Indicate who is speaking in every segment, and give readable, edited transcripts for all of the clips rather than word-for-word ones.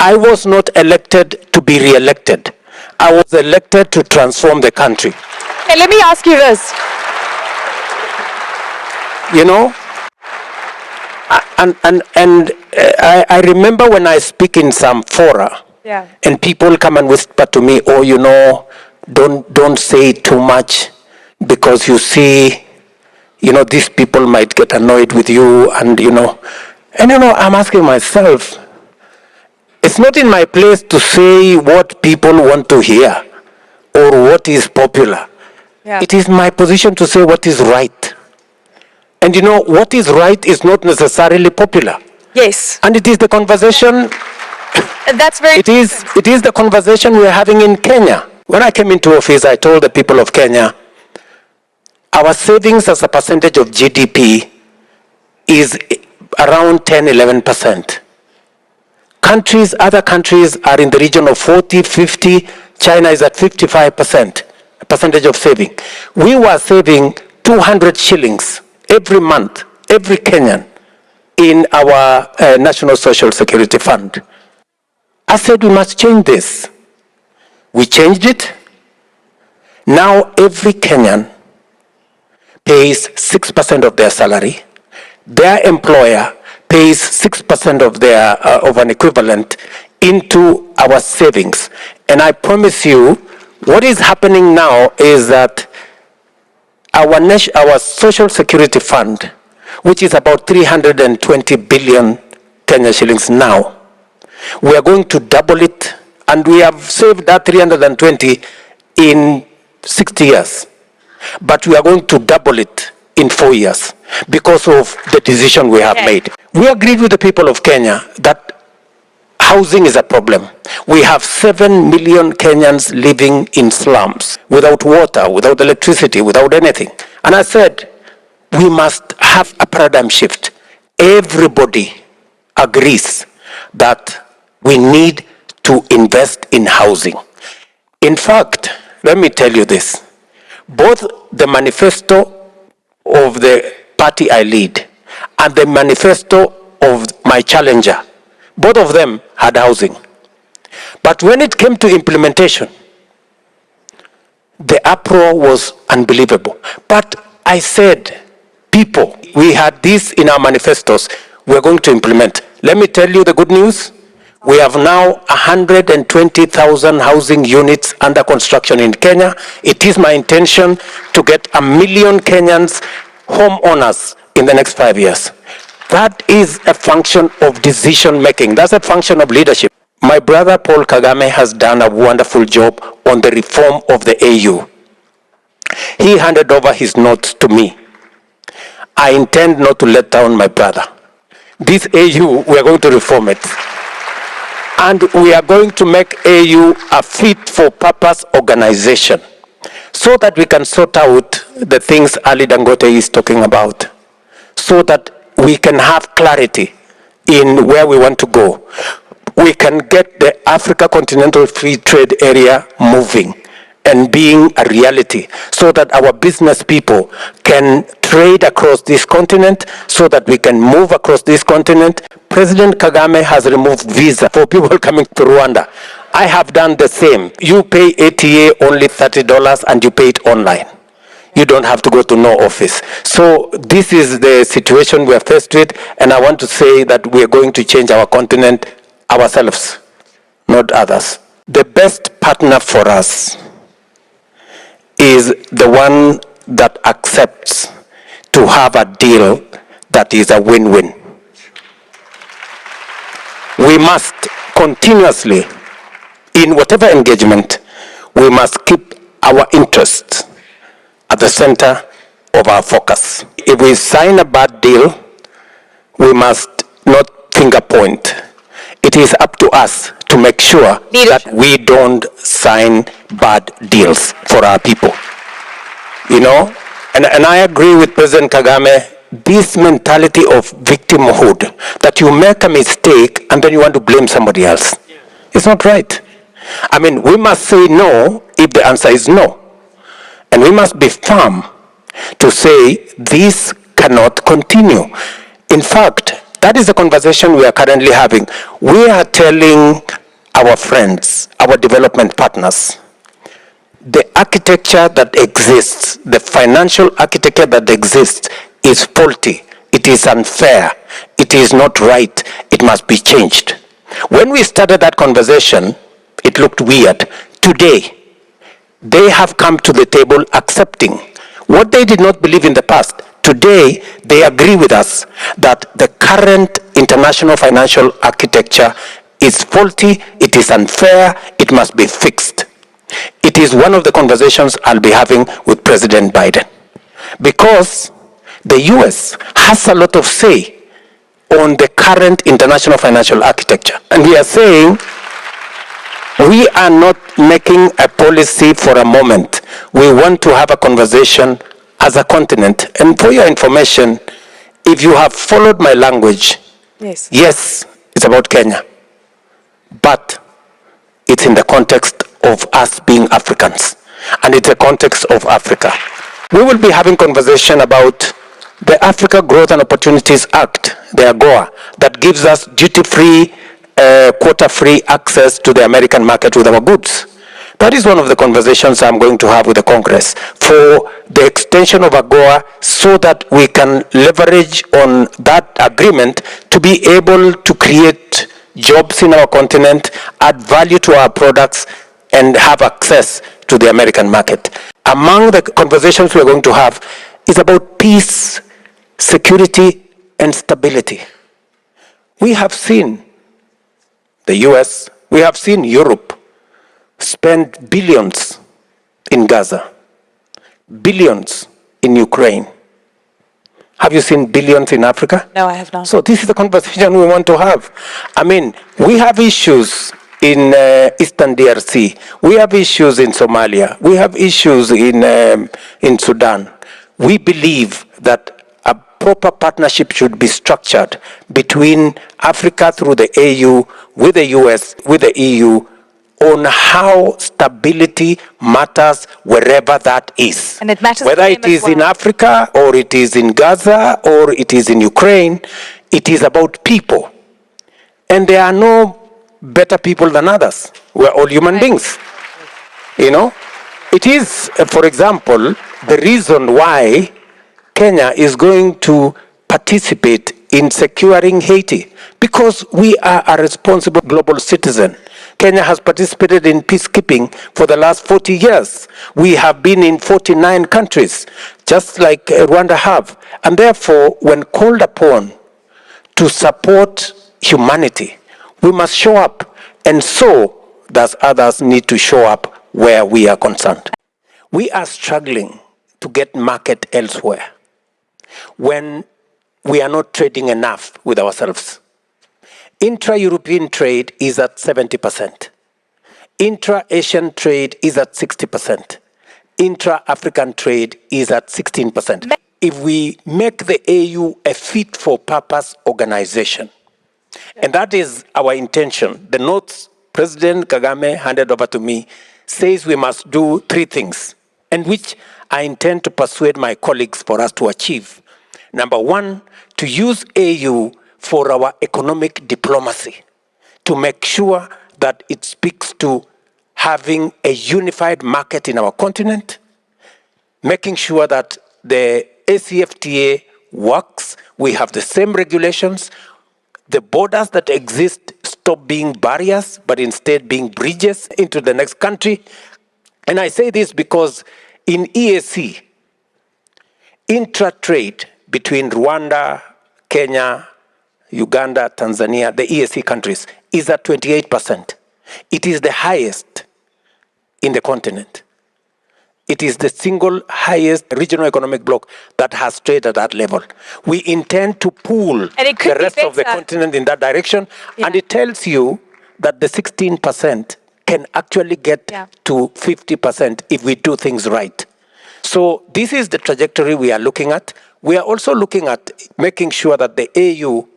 Speaker 1: I was not elected to be re-elected. I was elected to transform the country.
Speaker 2: Okay, let me ask you this.
Speaker 1: You know, I remember when I speak in some fora, and people come and whisper to me, oh, you know, don't say too much because you see, you know, these people might get annoyed with you, and you know, I'm asking myself, it's not in my place to say what people want to hear or what is popular. It is my position to say what is right. And you know, what is right is not necessarily popular.
Speaker 2: Yes.
Speaker 1: And it is the conversation.
Speaker 2: That's very.
Speaker 1: It is the conversation we're having in Kenya. When I came into office, I told the people of Kenya, our savings as a percentage of GDP is around 10-11%. Other countries are in the region of 40, 50. China is at 55% percentage of saving. We were saving 200 shillings every month, every Kenyan, in our National Social Security Fund. I said we must change this. We changed it. Now every Kenyan pays 6% of their salary. Their employer pays 6% of their of an equivalent into our savings. And I promise you, what is happening now is that our Social Security Fund, which is about 320 billion Kenya shillings now, we are going to double it, and we have saved that 320 in 60 years. But we are going to double it in 4 years because of the decision we have made. We agreed with the people of Kenya that housing is a problem. We have 7 million Kenyans living in slums, without water, without electricity, without anything. And I said, we must have a paradigm shift. Everybody agrees that we need to invest in housing. In fact, let me tell you this. Both the manifesto of the party I lead and the manifesto of my challenger, both of them had housing. But when it came to implementation, the uproar was unbelievable. But I said, people, we had this in our manifestos, we're going to implement. Let me tell you the good news. We have now 120,000 housing units under construction in Kenya. It is my intention to get 1 million Kenyans homeowners in the next 5 years. That is a function of decision making. That's a function of leadership. My brother Paul Kagame has done a wonderful job on the reform of the AU. He handed over his notes to me. I intend not to let down my brother. This AU, we are going to reform it. And we are going to make AU a fit-for-purpose organization so that we can sort out the things Ali Dangote is talking about, so that we can have clarity in where we want to go. We can get the Africa Continental Free Trade Area moving and being a reality so that our business people can trade across this continent, so that we can move across this continent. President Kagame has removed visa for people coming to Rwanda. I have done the same. You pay ATA only $30 and you pay it online. You don't have to go to no office. So this is the situation we are faced with, and I want to say that we are going to change our continent ourselves, not others. The best partner for us is the one that accepts to have a deal that is a win-win. We must continuously, in whatever engagement, we must keep our interests at the center of our focus. If we sign a bad deal, we must not finger point. It is up to us to make sure that we don't sign bad deals for our people. You know, and I agree with President Kagame, this mentality of victimhood, that you make a mistake and then you want to blame somebody else. It's not right. I mean, we must say no if the answer is no. And we must be firm to say this cannot continue. In fact, That is the conversation we are currently having. We are telling our friends, our development partners, the architecture that exists, the financial architecture that exists is faulty. It is unfair. It is not right. It must be changed. When we started that conversation, it looked weird. Today, they have come to the table accepting what they did not believe in the past. Today, they agree with us that the current international financial architecture is faulty, it is unfair, it must be fixed. It is one of the conversations I'll be having with President Biden. Because the US has a lot of say on the current international financial architecture. And we are saying we are not making a policy for a moment. We want to have a conversation as a continent. And for your information, if you have followed my language, yes, it's about Kenya. But it's in the context of us being Africans. And it's a context of Africa. We will be having conversation about the Africa Growth and Opportunities Act, the AGOA, that gives us duty-free, quota-free access to the American market with our goods. That is one of the conversations I'm going to have with the Congress for the extension of AGOA so that we can leverage on that agreement to be able to create jobs in our continent, add value to our products, and have access to the American market. Among the conversations we're going to have is about peace, security, and stability. We have seen the US, we have seen Europe spend billions in Gaza, billions in Ukraine. Have you seen billions in Africa?
Speaker 2: No, I have not.
Speaker 1: So this is the conversation we want to have. I mean, we have issues in Eastern DRC. We have issues in Somalia. We have issues in Sudan. We believe that a proper partnership should be structured between Africa through the AU, with the US, with the EU, on how stability matters wherever that is.
Speaker 2: And it matters
Speaker 1: whether it is in Africa, or it is in Gaza, or it is in Ukraine, it is about people. And there are no better people than others. We're all human beings. You know? It is, for example, the reason why Kenya is going to participate in securing Haiti, because we are a responsible global citizen. Kenya has participated in peacekeeping for the last 40 years. We have been in 49 countries, just like Rwanda have. And therefore, when called upon to support humanity, we must show up. And so does others need to show up where we are concerned. We are struggling to get market elsewhere when we are not trading enough with ourselves. Intra-European trade is at 70%. Intra-Asian trade is at 60%. Intra-African trade is at 16%. If we make the AU a fit-for-purpose organization, and that is our intention, the notes President Kagame handed over to me says we must do 3 things, and which I intend to persuade my colleagues for us to achieve. Number 1, to use AU for our economic diplomacy, to make sure that it speaks to having a unified market in our continent, making sure that the ACFTA works, we have the same regulations, the borders that exist stop being barriers, but instead being bridges into the next country. And I say this because in EAC, intra-trade between Rwanda, Kenya, Uganda, Tanzania, the EAC countries, is at 28%. It is the highest in the continent. It is the single highest regional economic bloc that has trade at that level. We intend to pull the rest of the continent in that direction, and it tells you that the 16% can actually get to 50% if we do things right. So this is the trajectory we are looking at. We are also looking at making sure that the AU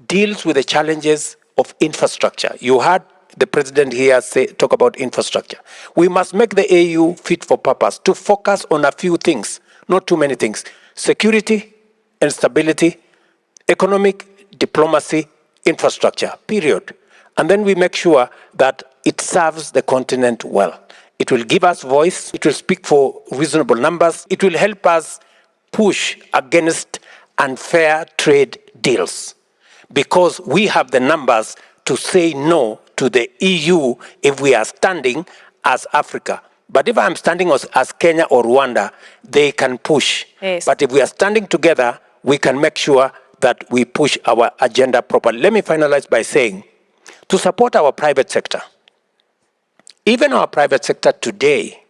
Speaker 1: deals with the challenges of infrastructure. You heard the president here talk about infrastructure. We must make the AU fit for purpose to focus on a few things, not too many things. Security and stability, economic diplomacy, infrastructure, period. And then we make sure that it serves the continent well. It will give us voice, it will speak for reasonable numbers, it will help us push against unfair trade deals, because we have the numbers to say no to the EU if we are standing as Africa. But if I'm standing as Kenya or Rwanda, they can push.
Speaker 2: Yes.
Speaker 1: But if we are standing together, we can make sure that we push our agenda properly. Let me finalize by saying, to support our private sector, even our private sector today,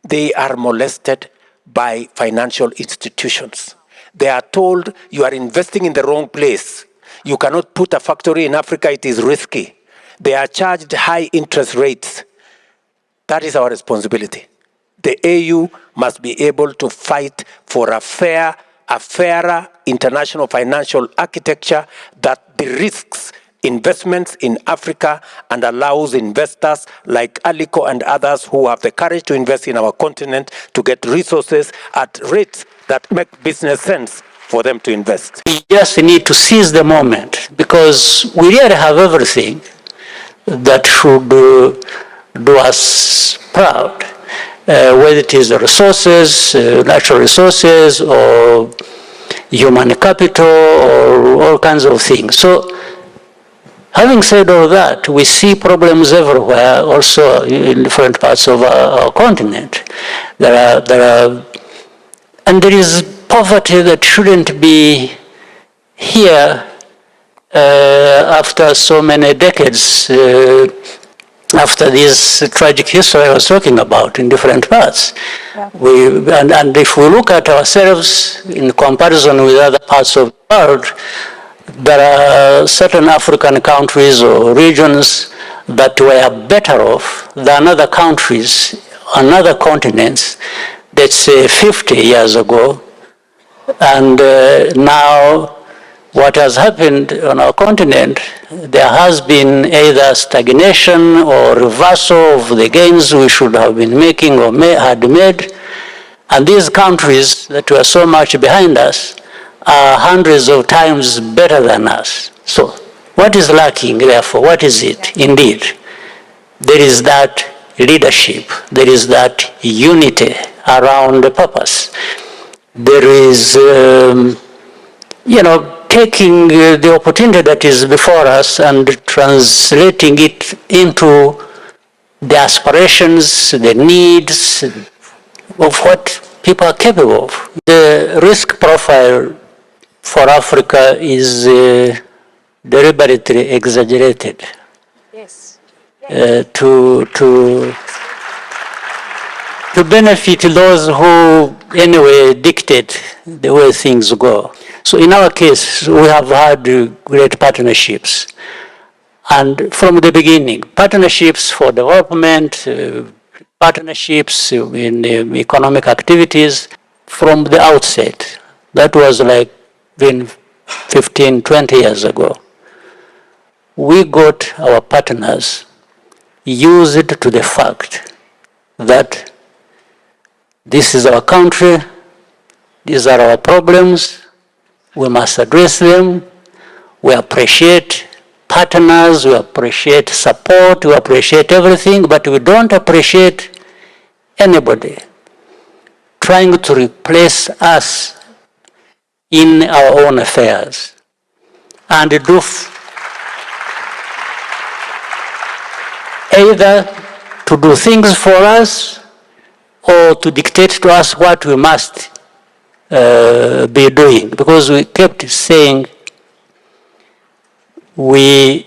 Speaker 1: they are molested by financial institutions. They are told, you are investing in the wrong place. You cannot put a factory in Africa, it is risky. They are charged high interest rates. That is our responsibility. The AU must be able to fight for a fairer international financial architecture that de-risks investments in Africa and allows investors like Aliko and others who have the courage to invest in our continent to get resources at rates that make business sense for them to invest.
Speaker 3: We just need to seize the moment, because we really have everything that should do us proud, whether it is the resources, natural resources, or human capital, or all kinds of things. So, having said all that, we see problems everywhere, also in different parts of our continent. And there is poverty that shouldn't be here after so many decades, after this tragic history I was talking about in different parts. Yeah. And if we look at ourselves in comparison with other parts of the world, there are certain African countries or regions that were better off than other countries on other continents, let's say 50 years ago. And now what has happened on our continent, there has been either stagnation or reversal of the gains we should have been making or had made. And these countries that were so much behind us are hundreds of times better than us. So what is lacking, therefore? What is it? Indeed, there is that leadership. There is that unity around the purpose. There is, taking the opportunity that is before us and translating it into the aspirations, the needs of what people are capable of. The risk profile for Africa is deliberately exaggerated.
Speaker 2: Yes.
Speaker 3: To benefit those who anyway dictate the way things go. So in our case, we have had great partnerships. And from the beginning, partnerships for development, partnerships in economic activities from the outset. That was like been 15, 20 years ago. We got our partners used to the fact that this is our country, these are our problems, we must address them. We appreciate partners, we appreciate support, we appreciate everything, but we don't appreciate anybody trying to replace us in our own affairs and do either to do things for us or to dictate to us what we must be doing, because we kept saying we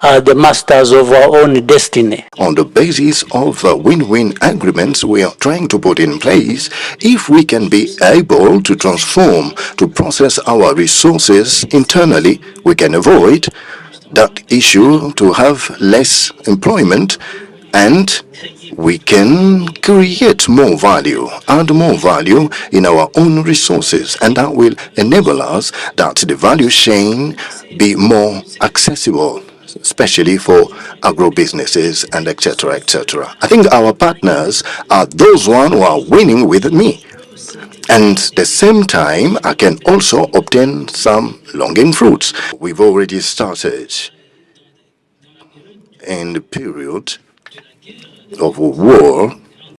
Speaker 3: are the masters of our own destiny.
Speaker 4: On the basis of win-win agreements we are trying to put in place, if we can be able to transform, to process our resources internally, we can avoid that issue to have less employment, and we can create more value, add more value in our own resources, and that will enable us that the value chain be more accessible, especially for agro-businesses and etc., etc. I think our partners are those ones who are winning with me. And at the same time, I can also obtain some longing fruits. We've already started in the period of war